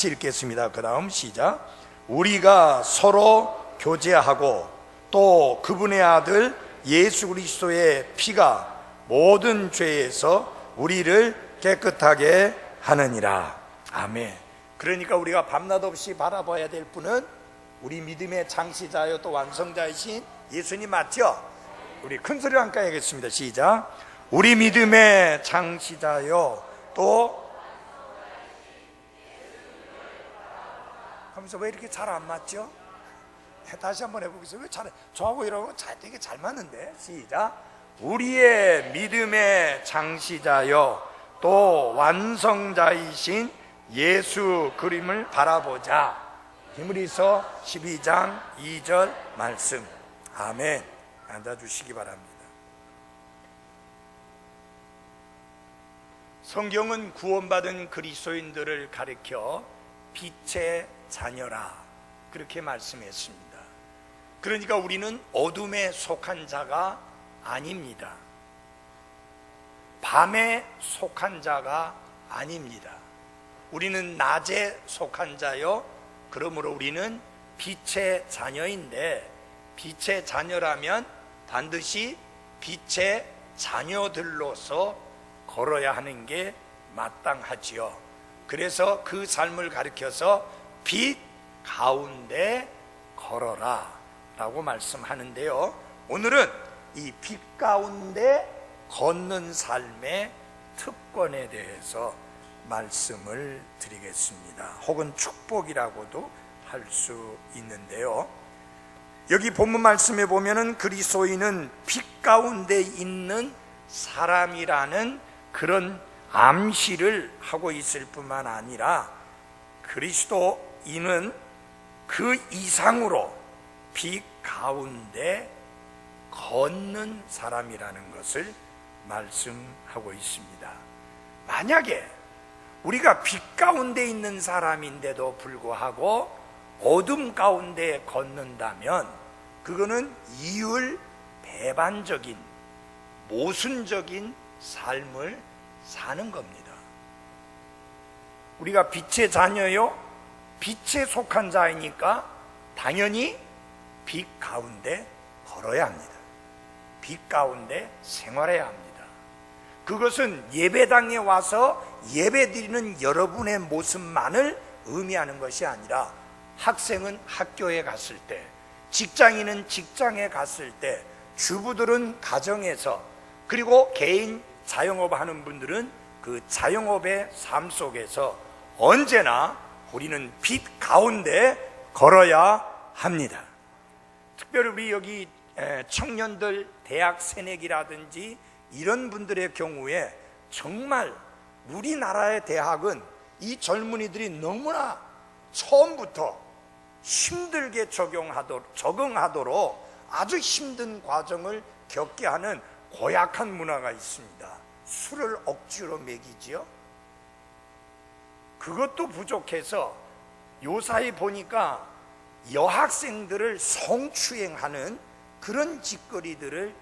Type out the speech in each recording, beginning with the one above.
같이 읽겠습니다. 그 다음 시작. 우리가 서로 교제하고 또 그분의 아들 예수 그리스도의 피가 모든 죄에서 우리를 깨끗하게 하느니라. 아멘. 그러니까 우리가 밤낮 없이 바라봐야 될 분은 우리 믿음의 창시자요 또 완성자이신 예수님 맞죠? 우리 큰 소리로 함께 하겠습니다. 시작. 우리 믿음의 창시자요 또 하면서 왜 이렇게 잘 안 맞죠? 다시 한번 해보겠습니다. 왜 잘, 저하고 이러고 되게 잘 맞는데. 시작. 우리의 믿음의 창시자요 또 완성자이신 예수 그림을 바라보자. 히브리서 12장 2절 말씀. 아멘. 앉아주시기 바랍니다. 성경은 구원받은 그리스도인들을 가리켜 빛의 자녀라 그렇게 말씀했습니다. 그러니까 우리는 어둠에 속한 자가 아닙니다. 밤에 속한 자가 아닙니다. 우리는 낮에 속한 자요 그러므로 우리는 빛의 자녀인데, 빛의 자녀라면 반드시 빛의 자녀들로서 걸어야 하는 게 마땅하지요. 그래서 그 삶을 가리켜서 빛 가운데 걸어라 라고 말씀하는데요, 오늘은 이 빛 가운데 걷는 삶의 특권에 대해서 말씀을 드리겠습니다. 혹은 축복이라고도 할 수 있는데요, 여기 본문 말씀에 보면은 그리스도인은 빛 가운데 있는 사람이라는 그런 암시를 하고 있을 뿐만 아니라 그리스도인은 그 이상으로 빛 가운데 걷는 사람이라는 것을 말씀하고 있습니다. 만약에 우리가 빛 가운데 있는 사람인데도 불구하고 어둠 가운데 걷는다면 그거는 이율배반적인 모순적인 삶을 사는 겁니다. 우리가 빛의 자녀요 빛에 속한 자이니까 당연히 빛 가운데 걸어야 합니다. 빛 가운데 생활해야 합니다. 그것은 예배당에 와서 예배드리는 여러분의 모습만을 의미하는 것이 아니라 학생은 학교에 갔을 때, 직장인은 직장에 갔을 때, 주부들은 가정에서, 그리고 개인 자영업 하는 분들은 그 자영업의 삶 속에서 언제나 우리는 빛 가운데 걸어야 합니다. 특별히 우리 여기 청년들 대학 새내기라든지 이런 분들의 경우에 정말 우리나라의 대학은 이 젊은이들이 너무나 처음부터 힘들게 적응하도록 아주 힘든 과정을 겪게 하는 고약한 문화가 있습니다. 술을 억지로 먹이지요. 그것도 부족해서 요사이 보니까 여학생들을 성추행하는 그런 짓거리들을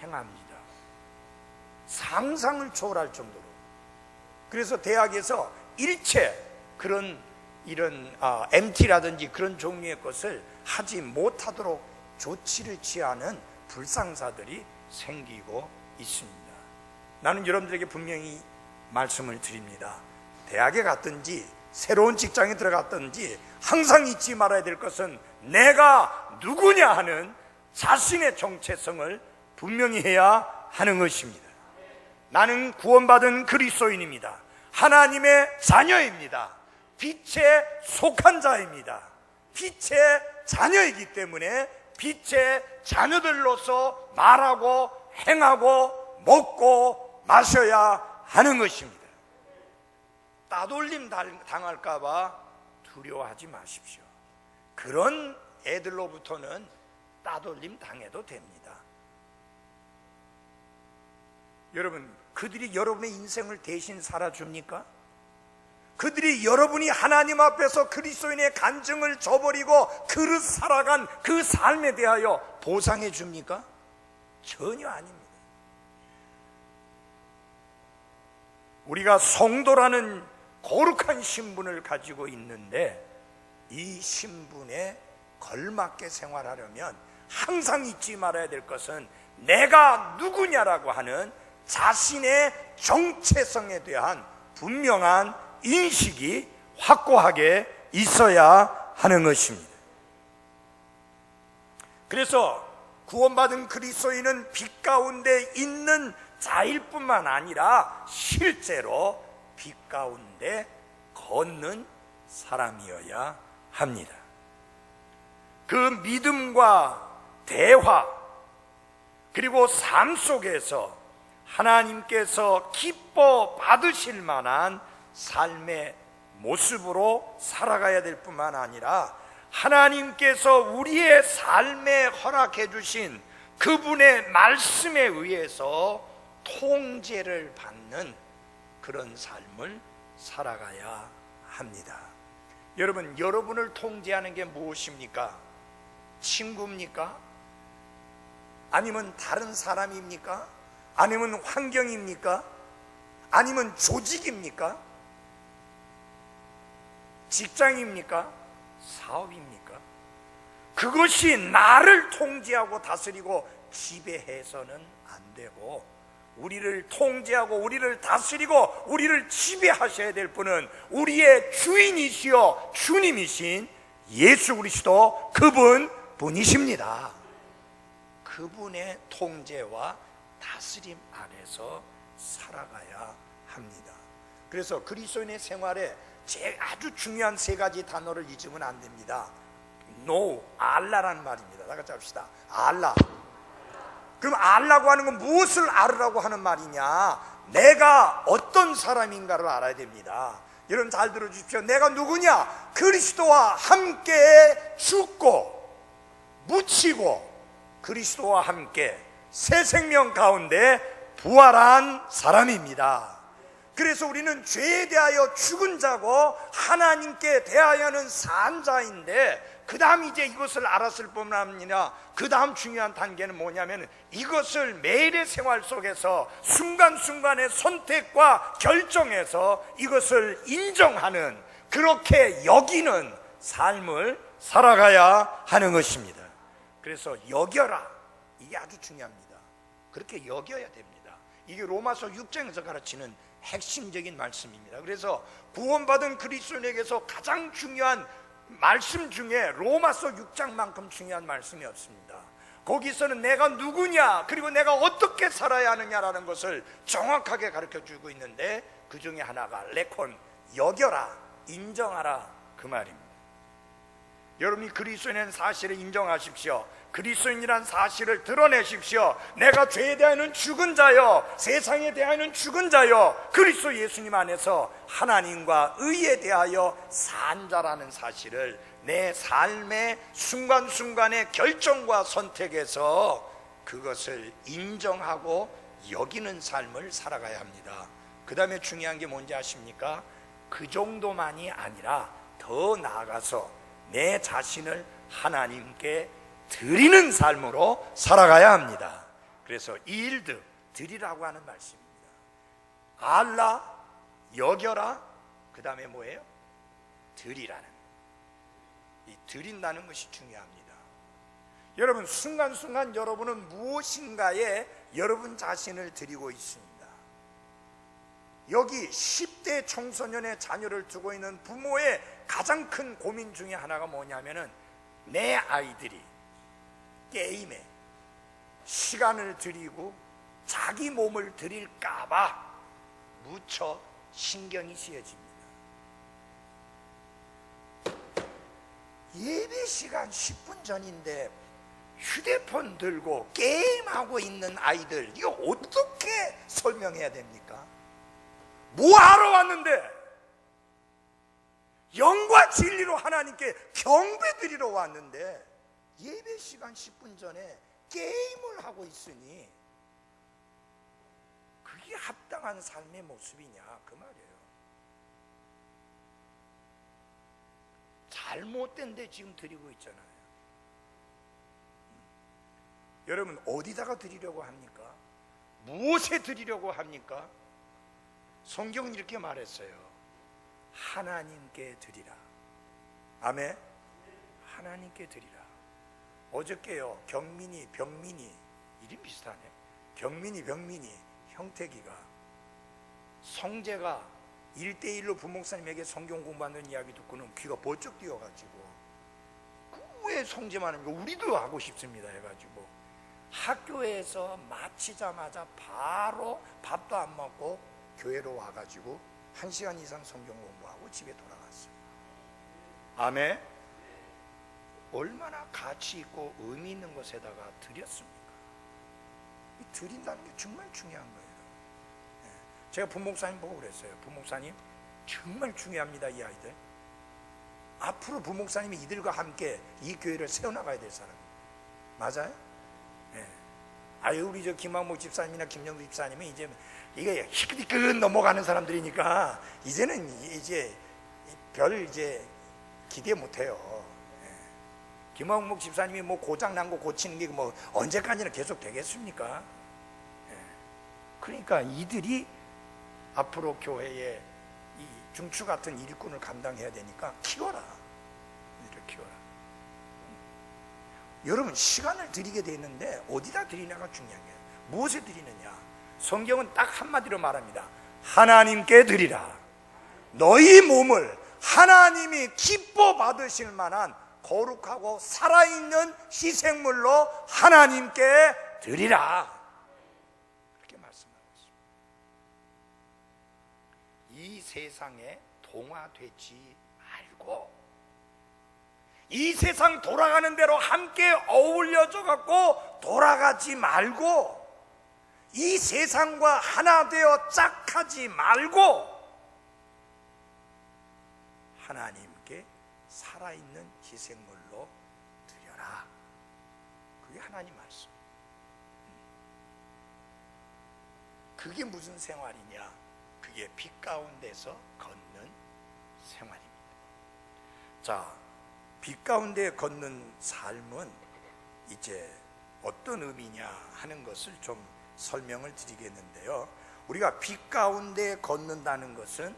행합니다. 상상을 초월할 정도로. 그래서 대학에서 일체 이런 MT라든지 그런 종류의 것을 하지 못하도록 조치를 취하는 불상사들이 생기고 있습니다. 나는 여러분들에게 분명히 말씀을 드립니다. 대학에 갔든지 새로운 직장에 들어갔든지 항상 잊지 말아야 될 것은 내가 누구냐 하는 자신의 정체성을 분명히 해야 하는 것입니다. 나는 구원받은 그리스도인입니다. 하나님의 자녀입니다. 빛에 속한 자입니다. 빛의 자녀이기 때문에 빛의 자녀들로서 말하고 행하고 먹고 마셔야 하는 것입니다. 따돌림 당할까 봐 두려워하지 마십시오. 그런 애들로부터는 따돌림 당해도 됩니다. 여러분, 그들이 여러분의 인생을 대신 살아줍니까? 그들이 여러분이 하나님 앞에서 그리스도인의 간증을 저버리고 그릇 살아간 그 삶에 대하여 보상해 줍니까? 전혀 아닙니다. 우리가 성도라는 거룩한 신분을 가지고 있는데 이 신분에 걸맞게 생활하려면 항상 잊지 말아야 될 것은 내가 누구냐라고 하는 자신의 정체성에 대한 분명한 인식이 확고하게 있어야 하는 것입니다. 그래서 구원받은 그리스도인은 빛 가운데 있는 자일 뿐만 아니라 실제로 빛 가운데 걷는 사람이어야 합니다. 그 믿음과 대화 그리고 삶 속에서 하나님께서 기뻐 받으실 만한 삶의 모습으로 살아가야 될 뿐만 아니라 하나님께서 우리의 삶에 허락해 주신 그분의 말씀에 의해서 통제를 받는 그런 삶을 살아가야 합니다. 여러분, 여러분을 통제하는 게 무엇입니까? 친구입니까? 아니면 다른 사람입니까? 아니면 환경입니까? 아니면 조직입니까? 직장입니까? 사업입니까? 그것이 나를 통제하고 다스리고 지배해서는 안 되고, 우리를 통제하고 우리를 다스리고 우리를 지배하셔야 될 분은 우리의 주인이시여 주님이신 예수 그리스도 그분뿐이십니다. 그분의 통제와 다스림 안에서 살아가야 합니다. 그래서 그리스도인의 생활에 아주 중요한 세 가지 단어를 잊으면 안 됩니다. No, 알라라는 말입니다. 다 같이 합시다. 알라. 그럼 알라고 하는 건 무엇을 알으라고 하는 말이냐? 내가 어떤 사람인가를 알아야 됩니다. 여러분 잘 들어주십시오. 내가 누구냐? 그리스도와 함께 죽고 묻히고 그리스도와 함께 새 생명 가운데 부활한 사람입니다. 그래서 우리는 죄에 대하여 죽은 자고 하나님께 대하여는 산 자인데, 그 다음 이제 이것을 알았을 뿐만 아니라 그 다음 중요한 단계는 뭐냐면 이것을 매일의 생활 속에서 순간순간의 선택과 결정에서 이것을 인정하는, 그렇게 여기는 삶을 살아가야 하는 것입니다. 그래서 여겨라, 이게 아주 중요합니다. 그렇게 여겨야 됩니다. 이게 로마서 6장에서 가르치는 핵심적인 말씀입니다. 그래서 구원받은 그리스도인에게서 가장 중요한 말씀 중에 로마서 6장만큼 중요한 말씀이 없습니다. 거기서는 내가 누구냐, 그리고 내가 어떻게 살아야 하느냐라는 것을 정확하게 가르쳐주고 있는데, 그 중에 하나가 레콘, 여겨라, 인정하라, 그 말입니다. 여러분이 그리스도인이라는 사실을 인정하십시오. 그리스도인이라는 사실을 드러내십시오. 내가 죄에 대하여는 죽은 자요, 세상에 대하여는 죽은 자요, 그리스도 예수님 안에서 하나님과 의에 대하여 산 자라는 사실을 내 삶의 순간순간의 결정과 선택에서 그것을 인정하고 여기는 삶을 살아가야 합니다. 그 다음에 중요한 게 뭔지 아십니까? 그 정도만이 아니라 더 나아가서 내 자신을 하나님께 드리는 삶으로 살아가야 합니다. 그래서 일드, 드리라고 하는 말씀입니다. 알라, 여겨라, 그 다음에 뭐예요? 드리라는, 이 드린다는 것이 중요합니다. 여러분, 순간순간 여러분은 무엇인가에 여러분 자신을 드리고 있습니다. 여기 10대 청소년의 자녀를 두고 있는 부모의 가장 큰 고민 중에 하나가 뭐냐면은 내 아이들이 게임에 시간을 들이고 자기 몸을 들일까봐 무척 신경이 쓰여집니다. 예배 시간 10분 전인데 휴대폰 들고 게임하고 있는 아이들, 이거 어떻게 설명해야 됩니까? 뭐 하러 왔는데? 영과 진리로 하나님께 경배 드리러 왔는데 예배 시간 10분 전에 게임을 하고 있으니 그게 합당한 삶의 모습이냐, 그 말이에요. 잘못된 데 지금 드리고 있잖아요. 여러분, 어디다가 드리려고 합니까? 무엇에 드리려고 합니까? 성경은 이렇게 말했어요. 하나님께 드리라. 아멘. 하나님께 드리라. 어저께요, 병민이 이름 비슷하네. 병민이 형태기가 성재가 1대1로 부목사님에게 성경 공부하는 이야기 듣고는 귀가 번쩍 뛰어가지고, 왜 성재만 하니까 우리도 하고 싶습니다 해가지고 학교에서 마치자마자 바로 밥도 안 먹고 교회로 와가지고 1시간 이상 성경 공부하고 집에 돌아갔어요. 아멘. 얼마나 가치 있고 의미 있는 것에다가 드렸습니까? 드린다는 게 정말 중요한 거예요. 제가 부목사님 보고 그랬어요. 부목사님 정말 중요합니다. 이 아이들 앞으로 부목사님이 이들과 함께 이 교회를 세워나가야 될 사람 맞아요? 아유, 우리 저 김학목 집사님이나 김영수 집사님은 이제 이게 희끗희끗 넘어가는 사람들이니까 이제는 이제 별 이제 기대 못해요. 김학목 집사님이 뭐 고장 난 거 고치는 게 뭐 언제까지나 계속 되겠습니까? 그러니까 이들이 앞으로 교회에 이 중추 같은 일꾼을 감당해야 되니까 키워라. 이들을 키워라. 여러분, 시간을 드리게 돼 있는데 어디다 드리냐가 중요한 거예요. 무엇에 드리느냐? 성경은 딱 한마디로 말합니다. 하나님께 드리라. 너희 몸을 하나님이 기뻐 받으실 만한 거룩하고 살아있는 희생물로 하나님께 드리라. 그렇게 말씀하고 있습니다. 이 세상에 동화되지 말고 이 세상 돌아가는 대로 함께 어울려져 갖고 돌아가지 말고 이 세상과 하나 되어 짝하지 말고 하나님께 살아있는 희생물로 드려라. 그게 하나님 말씀. 그게 무슨 생활이냐? 그게 빛 가운데서 걷는 생활입니다. 자, 빛 가운데 걷는 삶은 이제 어떤 의미냐 하는 것을 좀 설명을 드리겠는데요. 우리가 빛 가운데 걷는다는 것은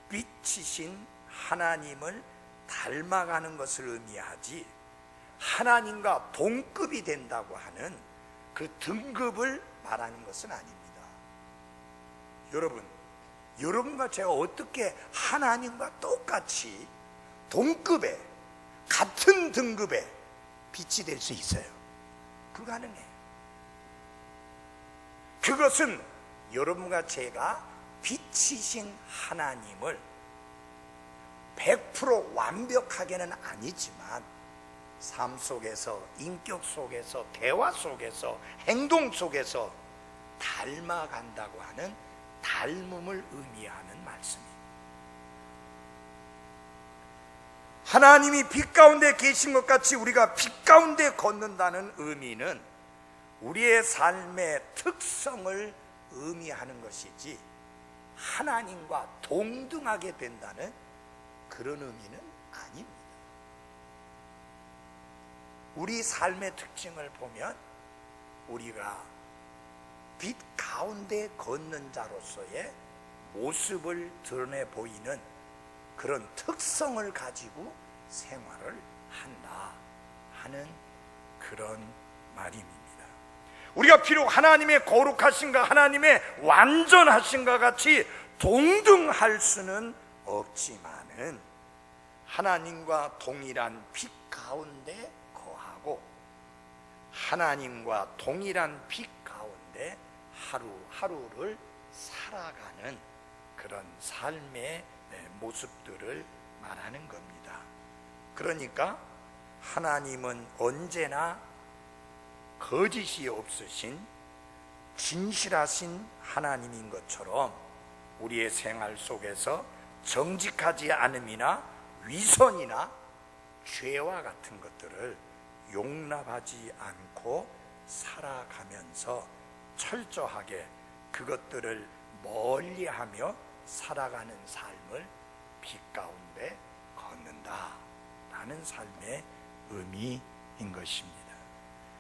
빛이신 하나님을 닮아가는 것을 의미하지 하나님과 동급이 된다고 하는 그 등급을 말하는 것은 아닙니다. 여러분과 제가 어떻게 하나님과 똑같이 동급의 같은 등급의 빛이 될 수 있어요? 불가능해요. 그것은 여러분과 제가 빛이신 하나님을 100% 완벽하게는 아니지만 삶 속에서, 인격 속에서, 대화 속에서, 행동 속에서 닮아간다고 하는 닮음을 의미하는 말씀입니다. 하나님이 빛 가운데 계신 것 같이 우리가 빛 가운데 걷는다는 의미는 우리의 삶의 특성을 의미하는 것이지 하나님과 동등하게 된다는 그런 의미는 아닙니다. 우리 삶의 특징을 보면 우리가 빛 가운데 걷는 자로서의 모습을 드러내 보이는 그런 특성을 가지고 생활을 한다 하는 그런 말입니다. 우리가 비록 하나님의 거룩하신가 하나님의 완전하신가 같이 동등할 수는 없지만은 하나님과 동일한 빛 가운데 거하고 하나님과 동일한 빛 가운데 하루하루를 살아가는 그런 삶의 모습들을 말하는 겁니다. 그러니까 하나님은 언제나 거짓이 없으신 진실하신 하나님인 것처럼 우리의 생활 속에서 정직하지 않음이나 위선이나 죄와 같은 것들을 용납하지 않고 살아가면서 철저하게 그것들을 멀리하며 살아가는 삶을 빛 가운데 걷는다라는 삶의 의미인 것입니다.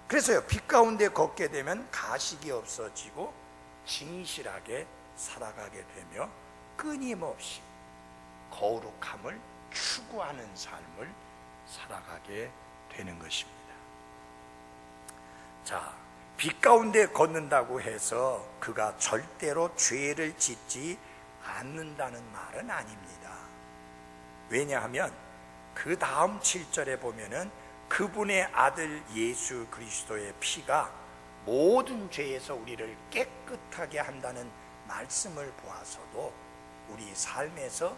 그래서요, 빛 가운데 걷게 되면 가식이 없어지고 진실하게 살아가게 되며 끊임없이 거룩함을 추구하는 삶을 살아가게 되는 것입니다. 자, 빛 가운데 걷는다고 해서 그가 절대로 죄를 짓지 않는다는 말은 아닙니다. 왜냐하면 그 다음 7절에 보면은 그분의 아들 예수 그리스도의 피가 모든 죄에서 우리를 깨끗하게 한다는 말씀을 보아서도 우리 삶에서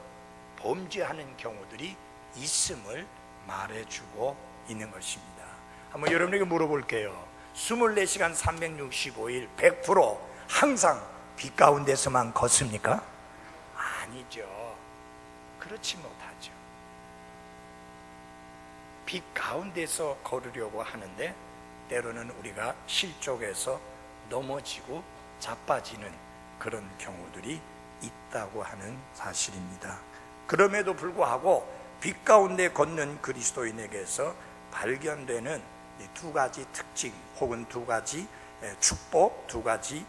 범죄하는 경우들이 있음을 말해주고 있는 것입니다. 한번 여러분에게 물어볼게요. 24시간 365일 100% 항상 빛 가운데서만 걷습니까? 아니죠. 그렇지 못하죠. 빛 가운데서 걸으려고 하는데 때로는 우리가 실족해서 넘어지고 자빠지는 그런 경우들이 있다고 하는 사실입니다. 그럼에도 불구하고 빛 가운데 걷는 그리스도인에게서 발견되는 두 가지 특징 혹은 두 가지 축복, 두 가지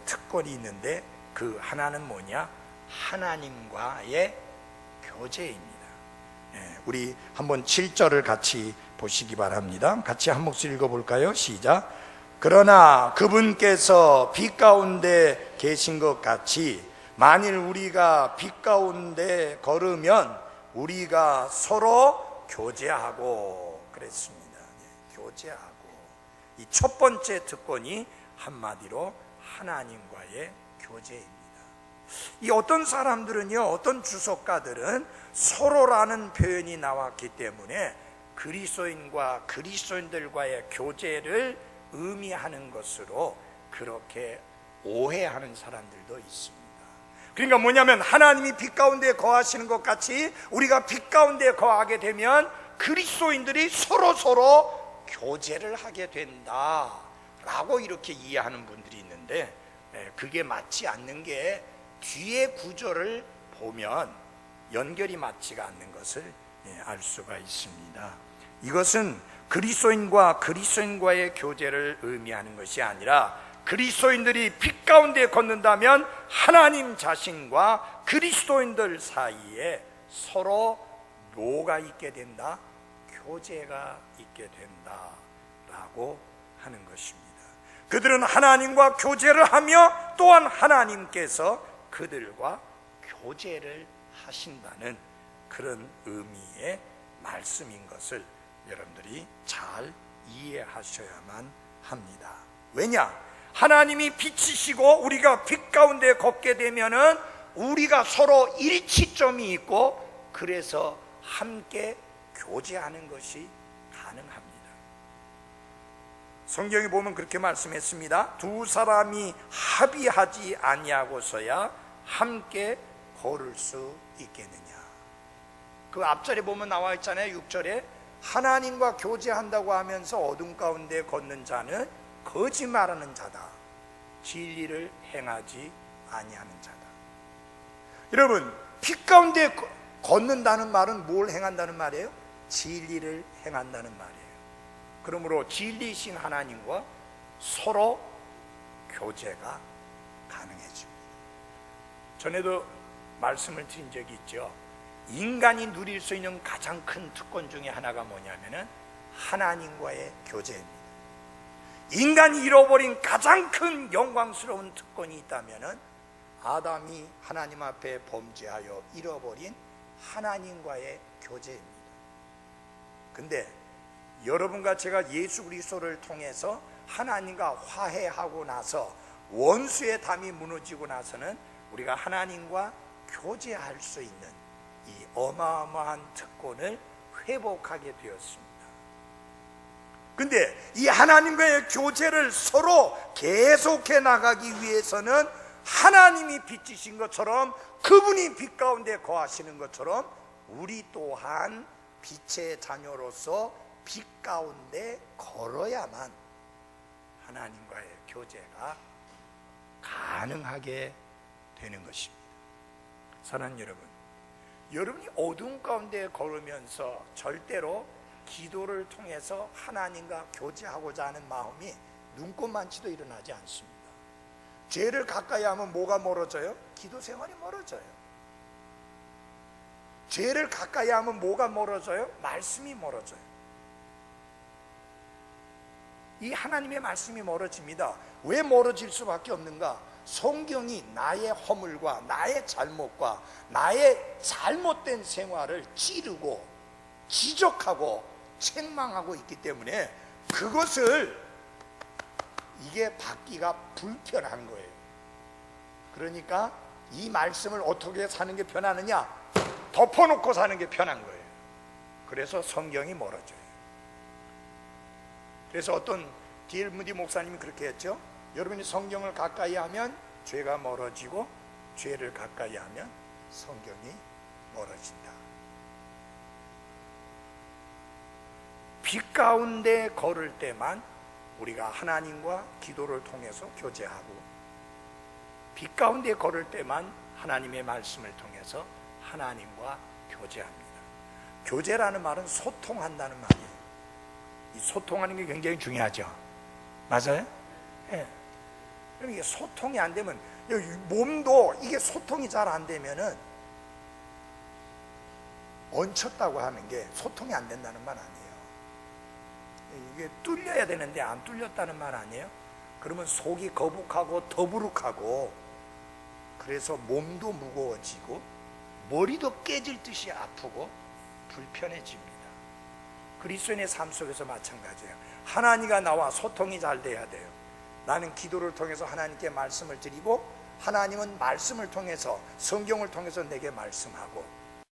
특권이 있는데 그 하나는 뭐냐? 하나님과의 교제입니다. 우리 한번 7절을 같이 보시기 바랍니다. 같이 한 목소리 읽어볼까요? 시작. 그러나 그분께서 빛 가운데 계신 것 같이 만일 우리가 빛 가운데 걸으면 우리가 서로 교제하고 그랬습니다. 교제하고 이 첫 번째 특권이 한마디로 하나님과의 교제입니다. 이 어떤 사람들은요, 어떤 주석가들은 서로라는 표현이 나왔기 때문에 그리스도인과 그리스도인들과의 교제를 의미하는 것으로 그렇게 오해하는 사람들도 있습니다. 그러니까 뭐냐면 하나님이 빛 가운데 거하시는 것 같이 우리가 빛 가운데 거하게 되면 그리스도인들이 서로 교제를 하게 된다라고 이렇게 이해하는 분들이 있는데 그게 맞지 않는 게 뒤에 구절을 보면 연결이 맞지가 않는 것을 알 수가 있습니다. 이것은 그리스도인과 그리스도인과의 교제를 의미하는 것이 아니라 그리스도인들이 빛 가운데 걷는다면 하나님 자신과 그리스도인들 사이에 서로 뭐가 있게 된다? 교제가 있게 된다라고 하는 것입니다. 그들은 하나님과 교제를 하며 또한 하나님께서 그들과 교제를 하신다는 그런 의미의 말씀인 것을 여러분들이 잘 이해하셔야만 합니다. 왜냐? 하나님이 빛이시고 우리가 빛 가운데 걷게 되면은 우리가 서로 일치점이 있고 그래서 함께 교제하는 것이 가능합니다. 성경에 보면 그렇게 말씀했습니다. 두 사람이 합의하지 아니하고서야 함께 걸을 수 있겠느냐. 그 앞절에 보면 나와 있잖아요. 6절에 하나님과 교제한다고 하면서 어둠 가운데 걷는 자는 거짓말하는 자다. 진리를 행하지 아니하는 자다. 여러분, 빛 가운데 걷는다는 말은 뭘 행한다는 말이에요? 진리를 행한다는 말이에요. 그러므로 진리신 하나님과 서로 교제가 가능해집니다. 전에도 말씀을 드린 적이 있죠. 인간이 누릴 수 있는 가장 큰 특권 중에 하나가 뭐냐면은 하나님과의 교제입니다. 인간이 잃어버린 가장 큰 영광스러운 특권이 있다면은 아담이 하나님 앞에 범죄하여 잃어버린 하나님과의 교제입니다. 근데 여러분과 제가 예수 그리스도를 통해서 하나님과 화해하고 나서 원수의 담이 무너지고 나서는 우리가 하나님과 교제할 수 있는 이 어마어마한 특권을 회복하게 되었습니다. 근데 이 하나님과의 교제를 서로 계속해 나가기 위해서는 하나님이 빛이신 것처럼 그분이 빛 가운데 거하시는 것처럼 우리 또한 빛의 자녀로서 빛 가운데 걸어야만 하나님과의 교제가 가능하게 되는 것입니다. 사랑하는 여러분, 여러분이 어두운 가운데 걸으면서 절대로 기도를 통해서 하나님과 교제하고자 하는 마음이 눈꽃만치도 일어나지 않습니다. 죄를 가까이 하면 뭐가 멀어져요? 기도 생활이 멀어져요. 죄를 가까이 하면 뭐가 멀어져요? 말씀이 멀어져요. 이 하나님의 말씀이 멀어집니다. 왜 멀어질 수밖에 없는가? 성경이 나의 허물과 나의 잘못과 나의 잘못된 생활을 찌르고 지적하고 책망하고 있기 때문에 그것을 이게 받기가 불편한 거예요. 그러니까 이 말씀을 어떻게 사는 게 편하느냐? 덮어놓고 사는 게 편한 거예요. 그래서 성경이 멀어져요. 그래서 어떤 D.L. 무디 목사님이 그렇게 했죠. 여러분이 성경을 가까이 하면 죄가 멀어지고 죄를 가까이 하면 성경이 멀어진다. 빛 가운데 걸을 때만 우리가 하나님과 기도를 통해서 교제하고, 빛 가운데 걸을 때만 하나님의 말씀을 통해서 하나님과 교제합니다. 교제라는 말은 소통한다는 말이에요. 이 소통하는 게 굉장히 중요하죠. 맞아요? 예. 그럼 이게 소통이 안 되면, 몸도 이게 소통이 잘 안 되면은 얹혔다고 하는 게 소통이 안 된다는 말 아니에요. 이게 뚫려야 되는데 안 뚫렸다는 말 아니에요? 그러면 속이 거북하고 더부룩하고, 그래서 몸도 무거워지고 머리도 깨질 듯이 아프고 불편해집니다. 그리스도인의 삶 속에서 마찬가지예요. 하나님과 나와 소통이 잘 돼야 돼요. 나는 기도를 통해서 하나님께 말씀을 드리고, 하나님은 말씀을 통해서, 성경을 통해서 내게 말씀하고,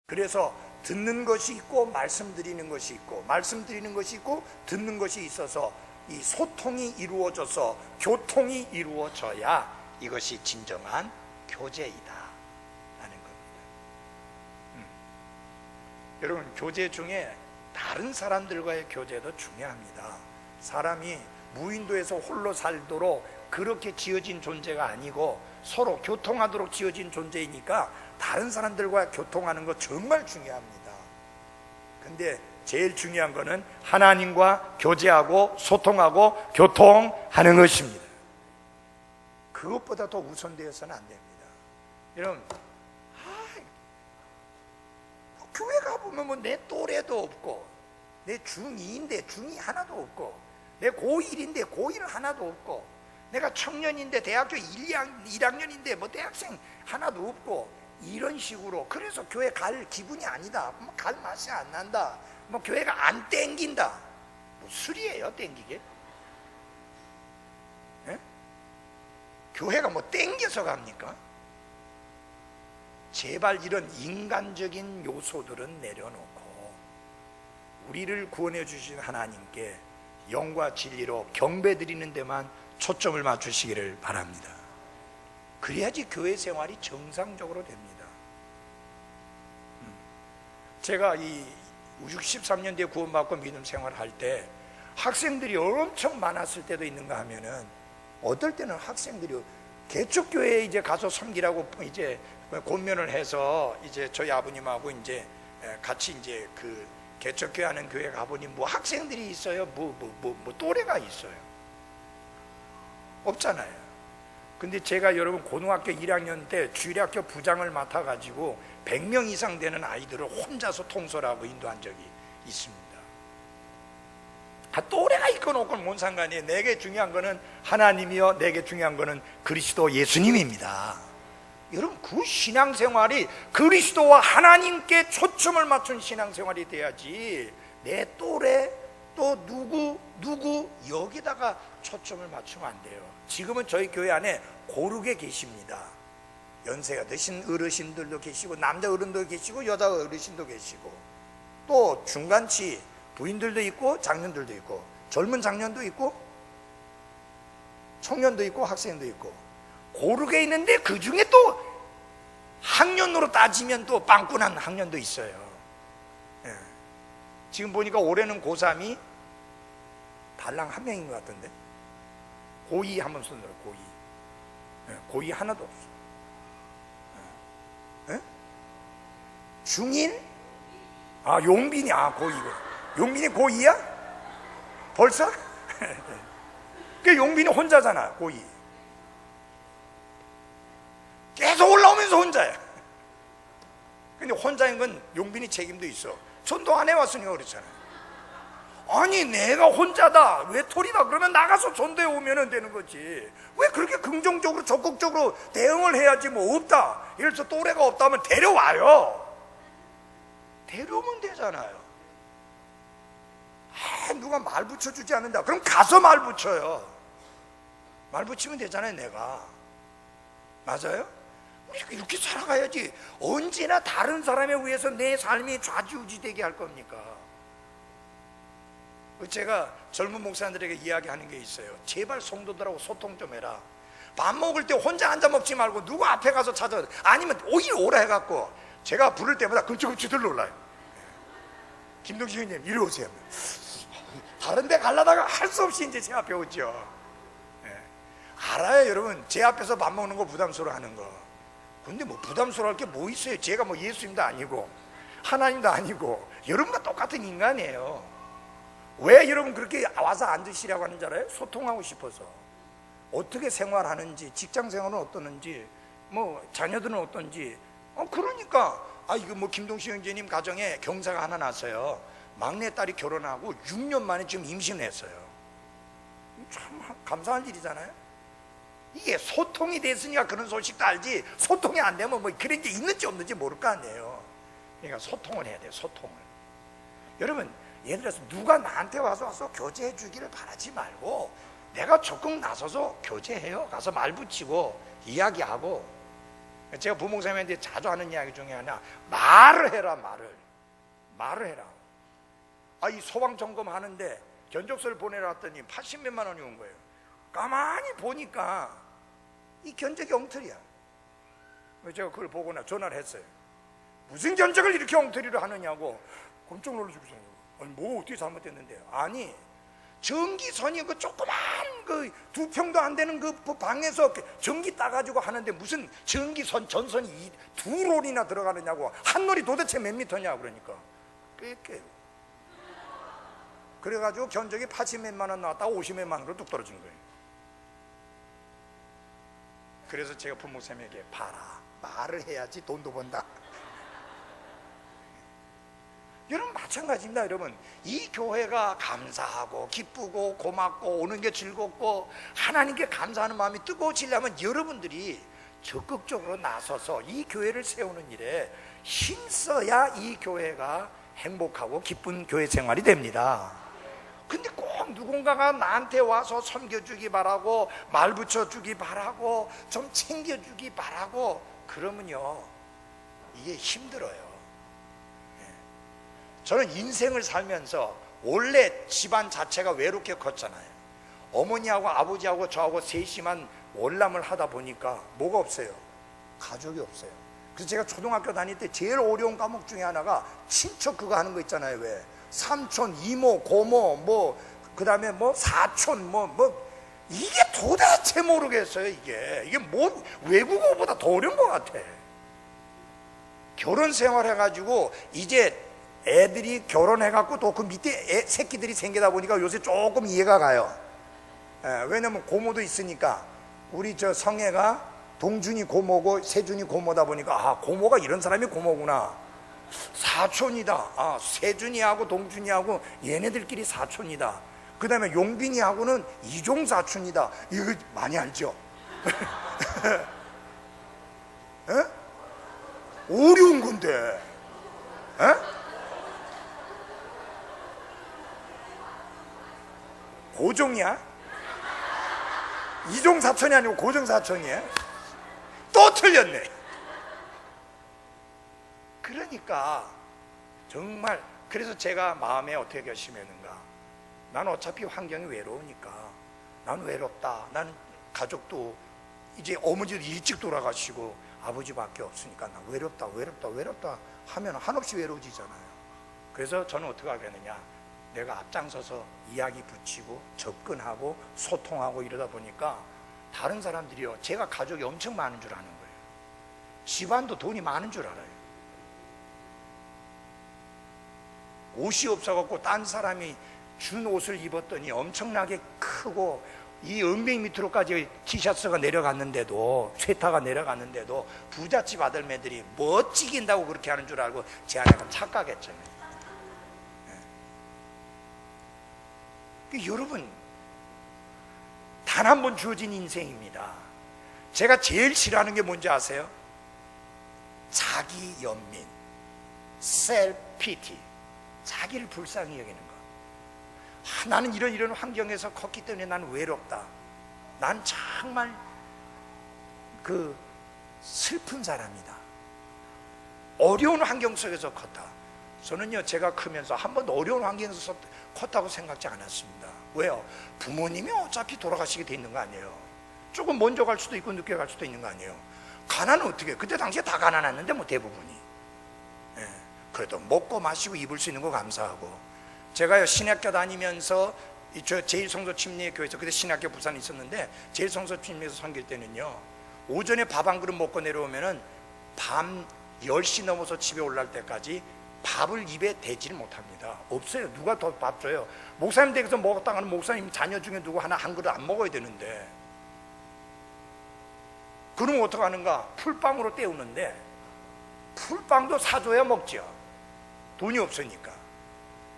그래서 듣는 것이 있고 말씀드리는 것이 있고, 말씀드리는 것이 있고 듣는 것이 있어서 이 소통이 이루어져서 교통이 이루어져야 이것이 진정한 교제이다 라는 겁니다. 여러분, 교제 중에 다른 사람들과의 교제도 중요합니다. 사람이 무인도에서 홀로 살도록 그렇게 지어진 존재가 아니고 서로 교통하도록 지어진 존재이니까 다른 사람들과 교통하는 거 정말 중요합니다. 근데 제일 중요한 거는 하나님과 교제하고 소통하고 교통하는 것입니다. 그것보다 더 우선되어서는 안 됩니다. 여러분, 교회 가보면 뭐 내 또래도 없고, 내 중2인데 중2 하나도 없고, 내 고1인데 고1 하나도 없고, 내가 청년인데 대학교 1학년인데 뭐 대학생 하나도 없고, 이런 식으로, 그래서 교회 갈 기분이 아니다, 뭐 갈 맛이 안 난다, 뭐 교회가 안 땡긴다. 뭐 술이에요 땡기게? 예? 교회가 뭐 땡겨서 갑니까? 제발 이런 인간적인 요소들은 내려놓고 우리를 구원해 주신 하나님께 영과 진리로 경배드리는 데만 초점을 맞추시기를 바랍니다. 그래야지 교회 생활이 정상적으로 됩니다. 제가 이 63년도에 구원받고 믿음 생활을 할 때 학생들이 엄청 많았을 때도 있는가 하면은, 어떨 때는 학생들이 개척교회에 이제 가서 섬기라고 이제 권면을 해서 이제 저희 아버님하고 이제 같이 이제 그 개척교회 하는 교회 가보니 뭐 학생들이 있어요? 뭐 또래가 있어요? 없잖아요. 근데 제가 여러분 고등학교 1학년 때 주일학교 부장을 맡아가지고 100명 이상 되는 아이들을 혼자서 통솔하고 인도한 적이 있습니다. 또래가 있건 없건 뭔 상관이에요. 내게 중요한 거는 하나님이요, 내게 중요한 거는 그리스도 예수님입니다. 여러분, 그 신앙생활이 그리스도와 하나님께 초점을 맞춘 신앙생활이 돼야지 내 또래 또 누구 여기다가 초점을 맞추면 안 돼요. 지금은 저희 교회 안에 고르게 계십니다. 연세가 드신 어르신들도 계시고, 남자 어른도 계시고, 여자 어르신도 계시고, 또 중간치 부인들도 있고 장년들도 있고, 젊은 장년도 있고 청년도 있고 학생도 있고, 고르게 있는데 그 중에 또 학년으로 따지면 또 빵꾸난 학년도 있어요. 예. 지금 보니까 올해는 고3이 달랑 한 명인 것 같던데, 고2 한번 손들어. 고2. 예. 고2 하나도 없어. 예? 중1? 아, 용빈이, 고2고. 용빈이 고2야? 벌써? 그 용빈이 혼자잖아. 고2 계속 올라오면서 혼자야. 근데 혼자인 건 용빈이 책임도 있어. 전도 안 해왔으니까 그렇잖아요. 아니 내가 혼자다 외톨이다 그러면 나가서 전도해 오면 되는 거지. 왜 그렇게 긍정적으로 적극적으로 대응을 해야지. 뭐 없다, 예를 들어서 또래가 없다면 데려와요. 데려오면 되잖아요. 누가 말 붙여주지 않는다 그럼 가서 말 붙여요. 말 붙이면 되잖아요. 내가. 맞아요? 우리가 이렇게 살아가야지. 언제나 다른 사람에 의해서 내 삶이 좌지우지되게 할 겁니까? 제가 젊은 목사님들에게 이야기하는 게 있어요. 제발 성도들하고 소통 좀 해라. 밥 먹을 때 혼자 앉아 먹지 말고 누구 앞에 가서 찾아, 아니면 오히려 오라 해갖고 제가 부를 때마다 금쪽금쪽 들러올라요. 김동식 형님 이리 오세요. 다른 데 가려다가 할 수 없이 이제 제 앞에 오죠. 알아요 여러분, 제 앞에서 밥 먹는 거 부담스러워 하는 거. 근데 뭐 부담스러울 게 뭐 있어요. 제가 뭐 예수님도 아니고 하나님도 아니고 여러분과 똑같은 인간이에요. 왜 여러분 그렇게 와서 앉으시라고 하는 줄 알아요? 소통하고 싶어서. 어떻게 생활하는지, 직장 생활은 어떠는지, 뭐 자녀들은 어떤지. 그러니까 이거 뭐 김동식 형제님 가정에 경사가 하나 났어요. 막내딸이 결혼하고 6년 만에 지금 임신했어요. 참 감사한 일이잖아요. 이게 소통이 됐으니까 그런 소식도 알지, 소통이 안 되면 뭐 그런 게 있는지 없는지 모를 거 아니에요. 그러니까 소통을 해야 돼요. 소통을. 여러분 예를 들어서 누가 나한테 와서 교제해 주기를 바라지 말고 내가 적극 나서서 교제해요. 가서 말 붙이고 이야기하고. 제가 부목사님한테 자주 하는 이야기 중에 하나, 말을 해라. 말을 해라. 이 소방 점검 하는데 견적서를 보내라 했더니 80몇만 원이 온 거예요. 가만히 보니까 이 견적이 엉터리야. 제가 그걸 보고 전화를 했어요. 무슨 견적을 이렇게 엉터리로 하느냐고. 깜짝 놀라시고, 아니 뭐 어떻게 잘못됐는데. 아니 전기선이 그 조그만 그 2평도 안 되는 그 방에서 전기 따가지고 하는데 무슨 전기선 전선이 2롤이나 들어가느냐고. 한 롤이 도대체 몇 미터냐. 그러니까 꽤 그래가지고 견적이 80몇만 원 나왔다가 50몇만 원으로 뚝 떨어진 거예요. 그래서 제가 부목사님에게 봐라, 말을 해야지 돈도 번다. 여러분 마찬가지입니다. 여러분 이 교회가 감사하고 기쁘고 고맙고 오는 게 즐겁고 하나님께 감사하는 마음이 뜨거워지려면 여러분들이 적극적으로 나서서 이 교회를 세우는 일에 힘써야 이 교회가 행복하고 기쁜 교회 생활이 됩니다. 근데 꼭 누군가가 나한테 와서 섬겨주기 바라고 말 붙여주기 바라고 좀 챙겨주기 바라고 그러면요 이게 힘들어요. 저는 인생을 살면서 원래 집안 자체가 외롭게 컸잖아요. 어머니하고 아버지하고 저하고 셋이만 월남을 하다 보니까 뭐가 없어요? 가족이 없어요. 그래서 제가 초등학교 다닐 때 제일 어려운 과목 중에 하나가 친척 그거 하는 거 있잖아요. 왜? 삼촌, 이모, 고모, 뭐 그다음에 뭐 사촌, 뭐 이게 도대체 모르겠어요. 이게 뭐 외국어보다 더 어려운 것 같아. 결혼 생활해가지고 이제 애들이 결혼해갖고 또 그 밑에 새끼들이 생기다 보니까 요새 조금 이해가 가요. 왜냐면 고모도 있으니까. 우리 저 성애가 동준이 고모고 세준이 고모다 보니까 고모가 이런 사람이 고모구나. 사촌이다. 세준이하고 동준이하고 얘네들끼리 사촌이다. 그 다음에 용빈이하고는 이종 사촌이다. 이거 많이 알죠? 어려운 건데. 고종이야? 이종 사촌이 아니고 고종 사촌이야? 또 틀렸네. 그러니까 정말 그래서 제가 마음에 어떻게 결심했는가. 난 어차피 환경이 외로우니까 난 외롭다. 나는 가족도 이제 어머니도 일찍 돌아가시고 아버지밖에 없으니까 나 외롭다 하면 한없이 외로워지잖아요. 그래서 저는 어떻게 하겠느냐, 내가 앞장서서 이야기 붙이고 접근하고 소통하고 이러다 보니까 다른 사람들이요, 제가 가족이 엄청 많은 줄 아는 거예요. 집안도 돈이 많은 줄 알아요. 옷이 없어갖고 딴 사람이 준 옷을 입었더니 엄청나게 크고 이 엉덩이 밑으로까지 티셔츠가 내려갔는데도, 쇠타가 내려갔는데도 부잣집 아들매들이 멋지긴다고 그렇게 하는 줄 알고 제 아내가 착각했잖아요. 여러분, 단 한 번 주어진 인생입니다. 제가 제일 싫어하는 게 뭔지 아세요? 자기 연민, 셀피티, 자기를 불쌍히 여기는 거. 나는 이런 환경에서 컸기 때문에 나는 외롭다. 난 정말 슬픈 사람이다. 어려운 환경 속에서 컸다. 저는요, 제가 크면서 한 번도 어려운 환경에서 컸다고 생각지 않았습니다. 왜요? 부모님이 어차피 돌아가시게 돼 있는 거 아니에요. 조금 먼저 갈 수도 있고 늦게 갈 수도 있는 거 아니에요. 가난은 어떻게 해요? 그때 당시에 다 가난했는데 뭐 대부분이. 그래도 먹고 마시고 입을 수 있는 거 감사하고. 제가요, 신학교 다니면서 제일성소 침례교회에서, 그때 신학교 부산에 있었는데 제일성소 침례에서 섬길 때는요, 오전에 밥 한 그릇 먹고 내려오면은 밤 10시 넘어서 집에 올라올 때까지 밥을 입에 대지를 못합니다. 없어요. 누가 더 밥 줘요? 목사님 댁에서 먹었다가는 목사님 자녀 중에 누구 하나 한 그릇 안 먹어야 되는데, 그러면 어떡하는가? 풀빵으로 때우는데, 풀빵도 사줘야 먹죠. 돈이 없으니까.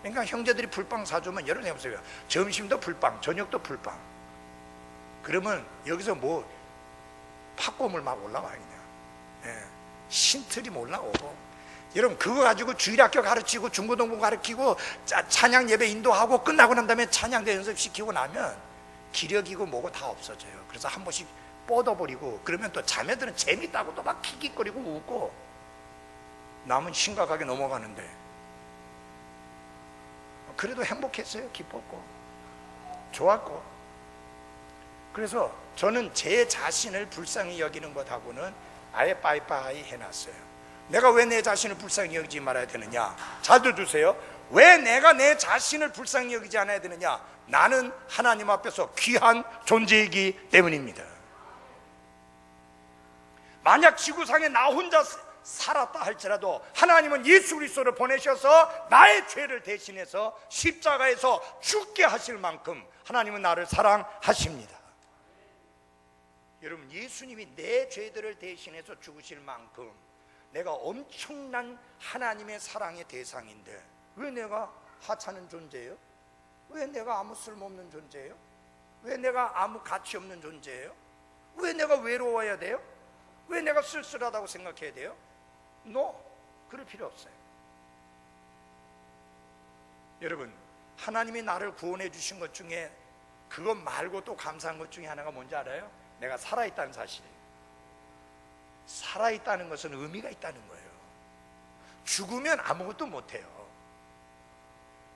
그러니까 형제들이 풀빵 사주면, 여러분 해보세요. 점심도 풀빵, 저녁도 풀빵. 그러면 여기서 뭐 팥고물 막 올라와요. 그냥 신틀이 올라오고. 여러분, 그거 가지고 주일학교 가르치고 중고등부 가르치고 찬양 예배 인도하고 끝나고 난 다음에 찬양대 연습시키고 나면 기력이고 뭐고 다 없어져요. 그래서 한 번씩 뻗어버리고, 그러면 또 자매들은 재밌다고 또 막 킥킥거리고 웃고, 남은 심각하게 넘어가는데, 그래도 행복했어요. 기뻤고 좋았고. 그래서 저는 제 자신을 불쌍히 여기는 것하고는 아예 빠이빠이 해놨어요. 내가 왜 내 자신을 불쌍히 여기지 말아야 되느냐? 잘 들어주세요. 왜 내가 내 자신을 불쌍히 여기지 않아야 되느냐? 나는 하나님 앞에서 귀한 존재이기 때문입니다. 만약 지구상에 나 혼자 살았다 할지라도 하나님은 예수 그리스도를 보내셔서 나의 죄를 대신해서 십자가에서 죽게 하실 만큼 하나님은 나를 사랑하십니다. 여러분, 예수님이 내 죄들을 대신해서 죽으실 만큼 내가 엄청난 하나님의 사랑의 대상인데, 왜 내가 하찮은 존재예요? 왜 내가 아무 쓸모없는 존재예요? 왜 내가 아무 가치 없는 존재예요? 왜 내가 외로워야 돼요? 왜 내가 쓸쓸하다고 생각해야 돼요? 그럴 필요 없어요. 여러분, 하나님이 나를 구원해 주신 것 중에 그것 말고 또 감사한 것 중에 하나가 뭔지 알아요? 내가 살아있다는 사실이에요. 살아있다는 것은 의미가 있다는 거예요. 죽으면 아무것도 못해요.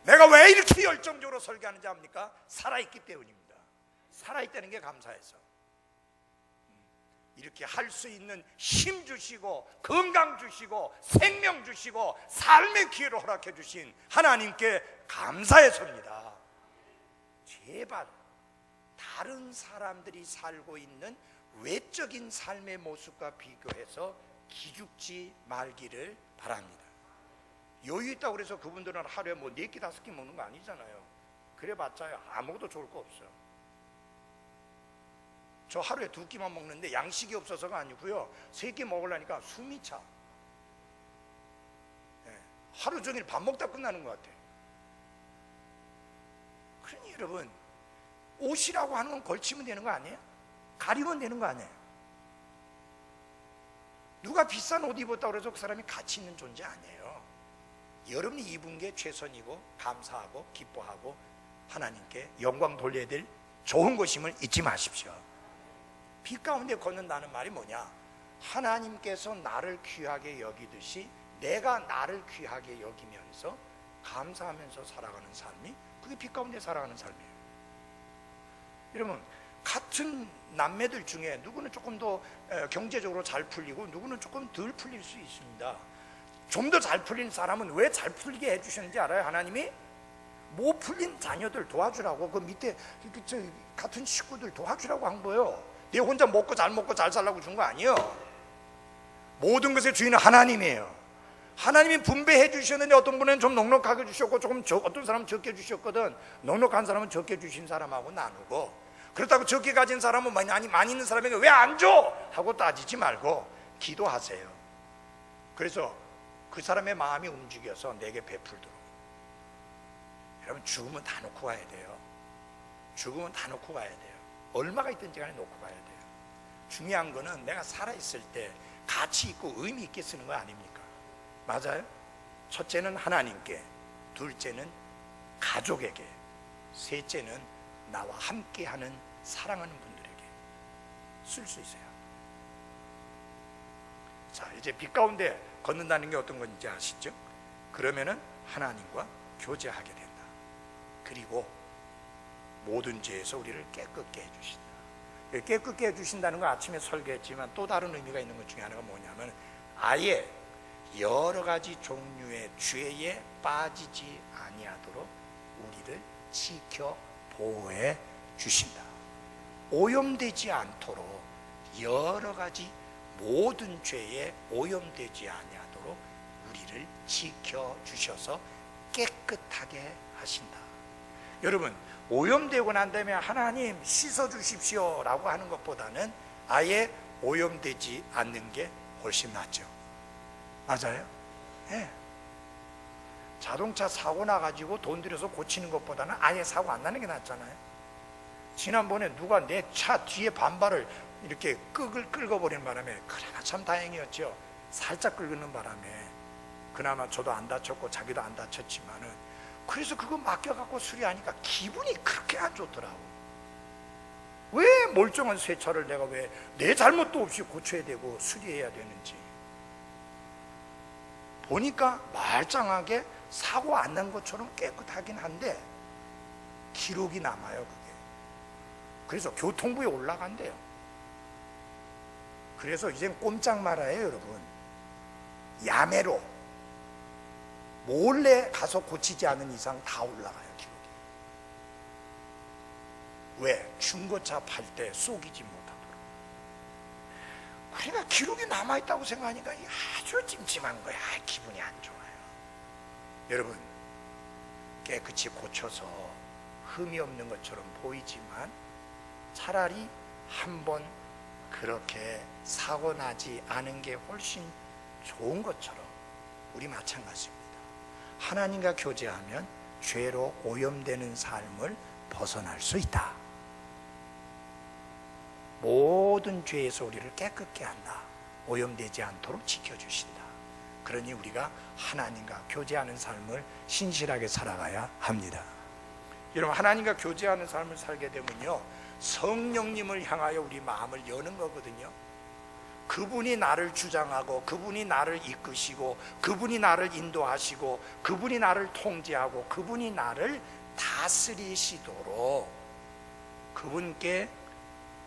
내가 왜 이렇게 열정적으로 설교하는지 압니까? 살아있기 때문입니다. 살아있다는 게 감사해서. 이렇게 할 수 있는 힘 주시고 건강 주시고 생명 주시고 삶의 기회를 허락해 주신 하나님께 감사해서입니다. 제발 다른 사람들이 살고 있는 외적인 삶의 모습과 비교해서 기죽지 말기를 바랍니다. 여유 있다고 그래서 그분들은 하루에 뭐 4끼 5끼 먹는 거 아니잖아요. 그래봤자 아무것도 좋을 거 없어요. 저 하루에 2끼만 먹는데 양식이 없어서가 아니고요, 3끼 먹으려니까 숨이 차. 하루 종일 밥 먹다 끝나는 것 같아요. 그러니 여러분, 옷이라고 하는 건 걸치면 되는 거 아니에요? 가리면 되는 거 아니에요? 누가 비싼 옷 입었다고 해서 그 사람이 가치 있는 존재 아니에요. 여러분이 입은 게 최선이고 감사하고 기뻐하고 하나님께 영광 돌려야 될 좋은 것임을 잊지 마십시오. 빛 가운데 걷는다는 말이 뭐냐? 하나님께서 나를 귀하게 여기듯이 내가 나를 귀하게 여기면서 감사하면서 살아가는 삶이, 그게 빛 가운데 살아가는 삶이에요. 여러분, 같은 남매들 중에 누구는 조금 더 경제적으로 잘 풀리고 누구는 조금 덜 풀릴 수 있습니다. 좀 더 잘 풀린 사람은 왜 잘 풀리게 해주셨는지 알아요? 하나님이 못 풀린 자녀들 도와주라고, 그 밑에 같은 식구들 도와주라고 한 거예요. 내 혼자 먹고 잘 살라고 준 거 아니에요. 모든 것의 주인은 하나님이에요. 하나님이 분배해 주셨는데 어떤 분은 좀 넉넉하게 주셨고 어떤 사람은 적게 주셨거든. 넉넉한 사람은 적게 주신 사람하고 나누고, 그렇다고 적게 가진 사람은 많이 있는 사람에게 왜 안 줘? 하고 따지지 말고 기도하세요. 그래서 그 사람의 마음이 움직여서 내게 베풀도록. 여러분, 죽으면 다 놓고 가야 돼요. 죽으면 다 놓고 가야 돼요. 얼마가 있든지 간에 놓고 가야 돼요. 중요한 거는 내가 살아있을 때 가치 있고 의미 있게 쓰는 거 아닙니까? 맞아요? 첫째는 하나님께, 둘째는 가족에게, 셋째는 나와 함께하는 사랑하는 분들에게 쓸 수 있어요. 자, 이제 빛 가운데 걷는다는 게 어떤 건지 아시죠? 그러면은 하나님과 교제하게 된다. 그리고 모든 죄에서 우리를 깨끗게 해주신다. 깨끗게 해주신다는 거 아침에 설교했지만 또 다른 의미가 있는 것 중에 하나가 뭐냐면 아예 여러 가지 종류의 죄에 빠지지 아니하도록 우리를 지켜 보호해 주신다. 오염되지 않도록 여러 가지 모든 죄에 오염되지 아니하도록 우리를 지켜 주셔서 깨끗하게 하신다. 여러분, 오염되고 난 다음에 하나님 씻어 주십시오 라고 하는 것보다는 아예 오염되지 않는 게 훨씬 낫죠. 맞아요? 네. 자동차 사고 나가지고 돈 들여서 고치는 것보다는 아예 사고 안 나는 게 낫잖아요. 지난번에 누가 내 차 뒤에 반발을 이렇게 긁어버리는 바람에, 그나마 참 다행이었죠. 살짝 긁는 바람에 그나마 저도 안 다쳤고 자기도 안 다쳤지만은, 그래서 그거 맡겨갖고 수리하니까 기분이 그렇게 안 좋더라고. 왜 멀쩡한 새 차를 내가 왜 내 잘못도 없이 고쳐야 되고 수리해야 되는지 보니까 말짱하게 사고 안 난 것처럼 깨끗하긴 한데 기록이 남아요, 그게. 그래서 교통부에 올라간대요. 그래서 이젠 꼼짝 말아요, 여러분. 야매로 몰래 가서 고치지 않은 이상 다 올라가요, 기록이. 왜? 중고차 팔 때 속이지 못하도록. 그러니까 기록이 남아있다고 생각하니까 아주 찜찜한 거야. 기분이 안 좋아요. 여러분, 깨끗이 고쳐서 흠이 없는 것처럼 보이지만 차라리 한번 그렇게 사고 나지 않은 게 훨씬 좋은 것처럼 우리 마찬가지입니다. 하나님과 교제하면 죄로 오염되는 삶을 벗어날 수 있다. 모든 죄에서 우리를 깨끗게 한다. 오염되지 않도록 지켜주신다. 그러니 우리가 하나님과 교제하는 삶을 신실하게 살아가야 합니다. 여러분, 하나님과 교제하는 삶을 살게 되면요, 성령님을 향하여 우리 마음을 여는 거거든요. 그분이 나를 주장하고, 그분이 나를 이끄시고, 그분이 나를 인도하시고, 그분이 나를 통제하고, 그분이 나를 다스리시도록 그분께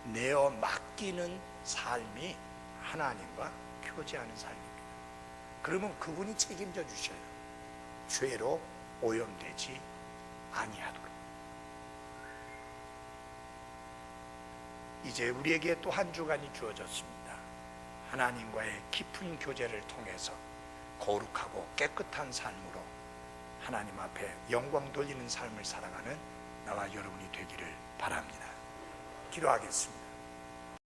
내어 맡기는 삶이 하나님과 교제하는 삶입니다. 그러면 그분이 책임져 주셔요. 죄로 오염되지 아니하도록. 이제 우리에게 또 한 주간이 주어졌습니다. 하나님과의 깊은 교제를 통해서 거룩하고 깨끗한 삶으로 하나님 앞에 영광 돌리는 삶을 살아가는 나와 여러분이 되기를 바랍니다. 기도하겠습니다.